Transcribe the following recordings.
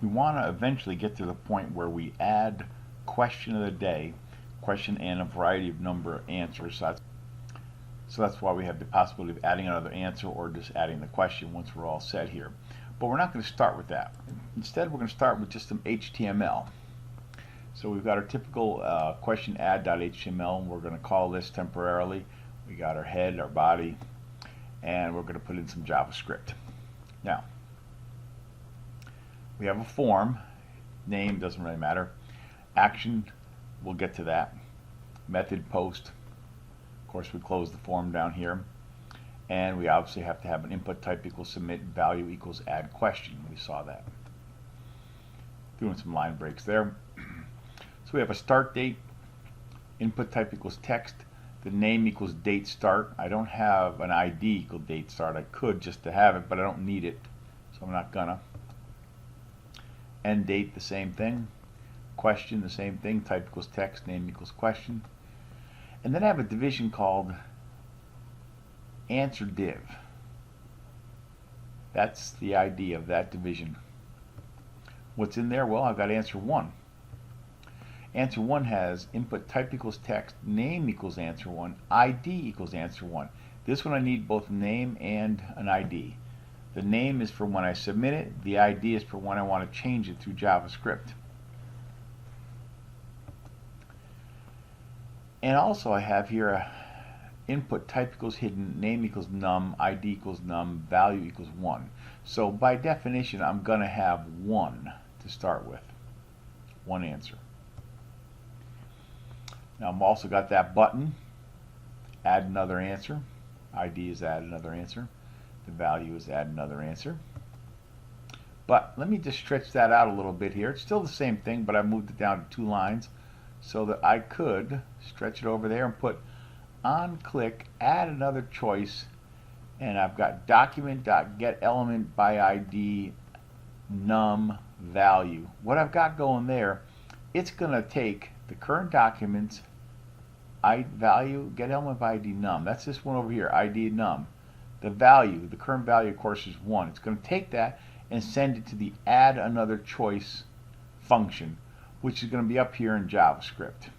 we want to eventually get to the point where we add question of the day, question and a variety of number of answers. So that's why we have the possibility of adding another answer or just adding the question once we're all set here. But we're not going to start with that. Instead, we're going to start with just some HTML. So we've got our typical question add.html, and we're going to call this temporarily. We got our head, our body, and we're going to put in some JavaScript. Now, we have a form. Name doesn't really matter. Action, we'll get to that. Method, post. Of course, we close the form down here. And we obviously have to have an input type equals submit, value equals add question. We saw that. Doing some line breaks there. So we have a start date, input type equals text, the name equals date start. I don't have an ID equal date start. I could just to have it, but I don't need it, so I'm not gonna. End date, the same thing. Question, the same thing. Type equals text, name equals question. And then I have a division called answer div. That's the ID of that division. What's in there? Well, I've got answer 1. Answer 1 has input type equals text, name equals answer 1, ID equals answer 1. This one I need both name and an ID. The name is for when I submit it. The ID is for when I want to change it through JavaScript. And also I have here a input type equals hidden, name equals num, ID equals num, value equals 1. So by definition, I'm going to have 1 to start with. One answer. Now I've also got that button, add another answer. ID is add another answer. The value is add another answer. But let me just stretch that out a little bit here. It's still the same thing, but I moved it down to 2 lines so that I could stretch it over there and put on click, add another choice, and I've got document.getElement by ID num value. What I've got going there, it's going to take the current document's value, getElement by ID num. That's this one over here, ID num. The value, the current value of course is 1. It's going to take that and send it to the add another choice function, which is going to be up here in JavaScript.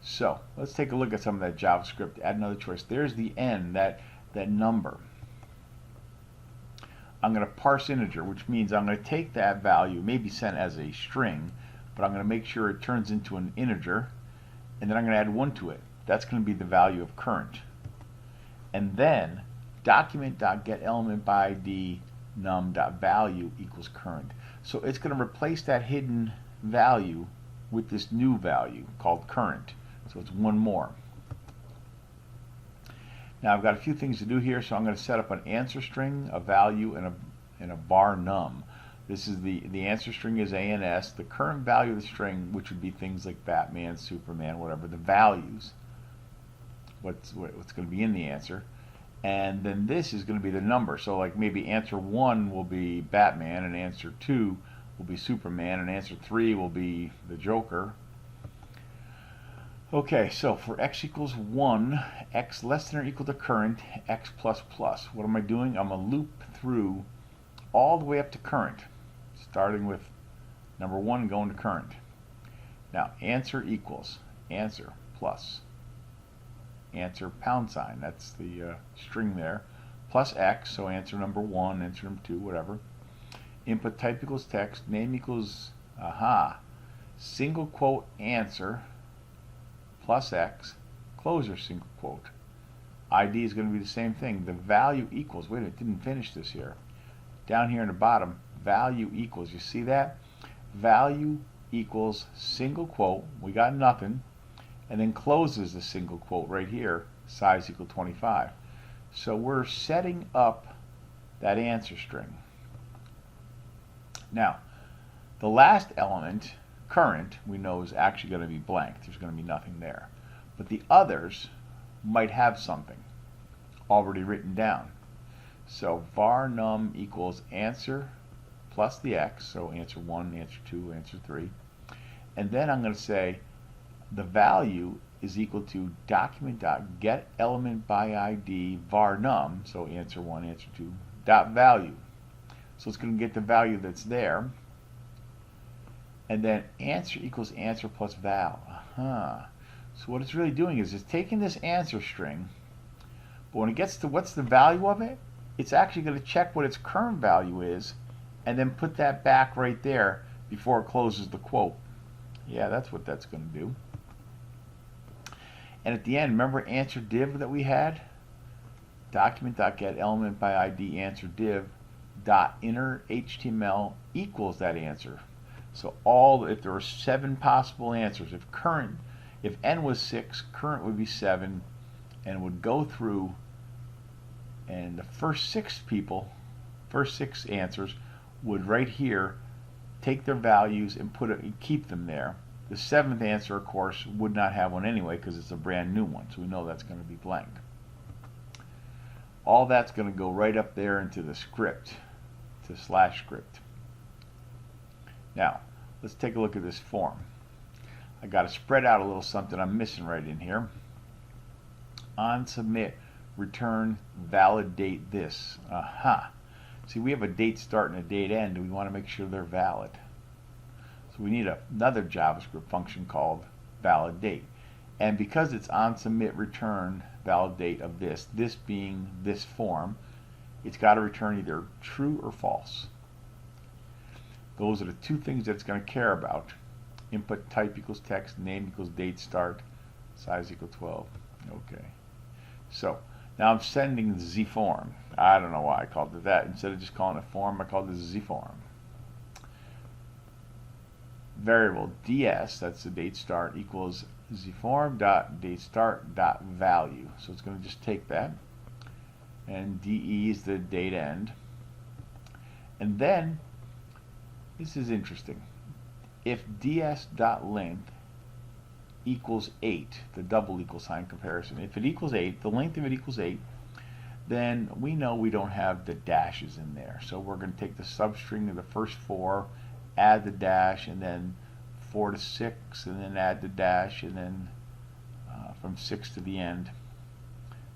So let's take a look at some of that JavaScript. Add another choice. There's the n, that number. I'm going to parse integer, which means I'm going to take that value, maybe sent as a string, but I'm going to make sure it turns into an integer, and then I'm going to add 1 to it. That's going to be the value of current. And then document.getElement by ID num.value equals current. So it's going to replace that hidden value with this new value called current. So it's 1 more. Now I've got a few things to do here, so I'm going to set up an answer string, a value, and a var num. This is the answer string is ANS. The current value of the string, which would be things like Batman, Superman, whatever, the values, what's going to be in the answer. And then this is going to be the number. So like maybe answer 1 will be Batman, and answer 2 will be Superman, and answer 3 will be the Joker. Okay, so for x equals 1, x less than or equal to current, x plus plus. What am I doing? I'm going to loop through all the way up to current, starting with number 1 going to current. Now answer equals answer plus answer pound sign, that's the string there, plus x, so answer number 1, answer number 2, whatever. Input type equals text, name equals single quote answer plus x, closer single quote. ID is going to be the same thing. The value equals, wait a minute, didn't finish this here. Down here in the bottom, value equals, you see that? Value equals single quote, we got nothing, and then closes the single quote right here, size equal 25. So we're setting up that answer string. Now, the last element, current, we know is actually going to be blank. There's going to be nothing there. But the others might have something already written down. So var num equals answer plus the x, so answer 1, answer 2, answer 3. And then I'm going to say the value is equal to document.getElement by ID var num, so answer 1, answer 2, dot value. So it's going to get the value that's there. and then answer equals answer plus val. So what it's really doing is it's taking this answer string, but when it gets to what's the value of it, it's actually going to check what its current value is and then put that back right there before it closes the quote. Yeah, that's what that's going to do. And at the end, remember answer div that we had? Document.get element by ID answer div dot inner HTML equals that answer. So if there were 7 possible answers, if n was 6, current would be 7, and would go through, and the first 6 answers would right here take their values and keep them there. The 7th answer, of course, would not have one anyway because it's a brand new one, so we know that's going to be blank. All that's going to go right up there into the script, to /script. Now, let's take a look at this form. I got to spread out a little something I'm missing right in here. On submit, return validate this. See, we have a date start and a date end, and we want to make sure they're valid. So we need another JavaScript function called validate. And because it's on submit return validate of this being this form, it's got to return either true or false. Those are the 2 things that it's going to care about. Input type equals text, name equals date start, size equals 12. Okay. So now I'm sending the Z form. I don't know why I called it that. Instead of just calling it form, I called it Z form. Variable ds, that's the date start, equals zform.datestart.value. So it's going to just take that, and de is the date end. And then this is interesting. If ds.length equals 8, the double equal sign comparison, if it equals 8, the length of it equals 8, then we know we don't have the dashes in there. So we're going to take the substring of the first 4, add the dash, and then 4 to 6, and then add the dash, and then from 6 to the end.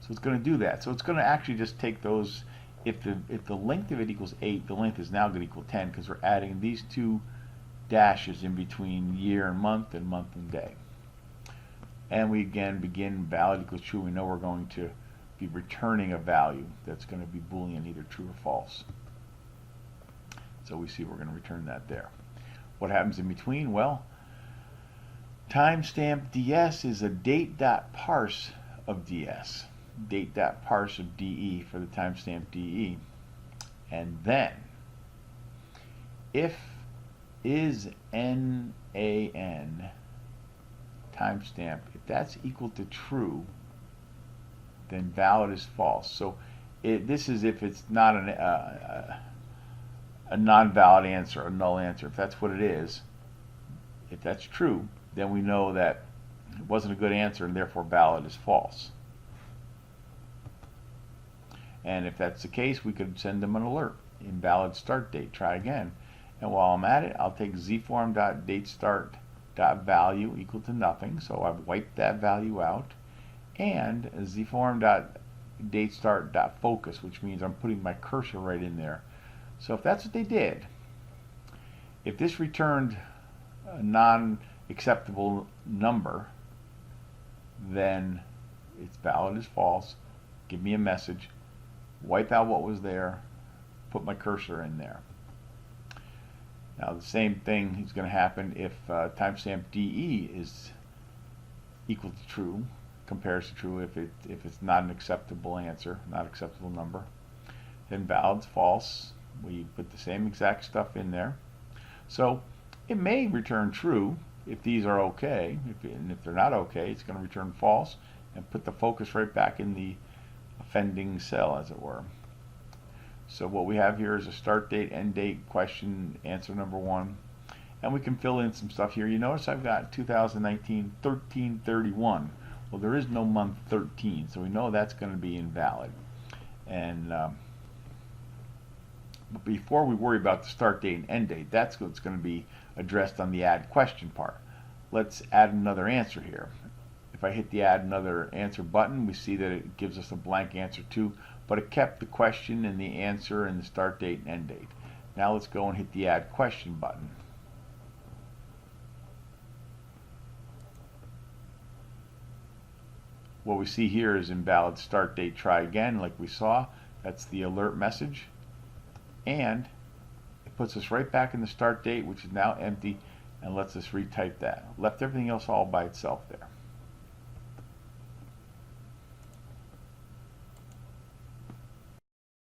So it's going to do that. So it's going to actually just take those. If the length of it equals 8, the length is now going to equal 10 because we're adding these 2 dashes in between year and month and day. And we again begin valid equals true. We know we're going to be returning a value that's going to be Boolean, either true or false. So we see we're going to return that there. What happens in between? Well, timestamp ds is a date.parse of ds. Date.parse of de for the timestamp de. And then, if is nan timestamp, if that's equal to true, then valid is false. So this is if it's not a non-valid answer, a null answer. If that's what it is, if that's true, then we know that it wasn't a good answer and therefore valid is false. And if that's the case, we could send them an alert. Invalid start date. Try again. And while I'm at it, I'll take zform.datestart.value equal to nothing. So I've wiped that value out. And zform.datestart.focus, which means I'm putting my cursor right in there. So if that's what they did, if this returned a non-acceptable number, then it's valid as false. Give me a message. Wipe out what was there. Put my cursor in there. Now the same thing is going to happen if timestamp de is equal to true, compares to true if it's not an acceptable answer, not acceptable number. Then valid's false. We put the same exact stuff in there. So it may return true if these are okay, and if they're not okay, it's going to return false and put the focus right back in the offending cell, as it were. So what we have here is a start date, end date, question, answer number 1. And we can fill in some stuff here. You notice I've got 2019 1331. Well, there is no month 13, so we know that's going to be invalid. And but before we worry about the start date and end date, that's what's going to be addressed on the add question part. Let's add another answer here. If I hit the add another answer button, we see that it gives us a blank answer too, but it kept the question and the answer and the start date and end date. Now let's go and hit the add question button. what we see here is invalid start date, try again, like we saw. That's the alert message. And it puts us right back in the start date, which is now empty, and lets us retype that. Left everything else all by itself there.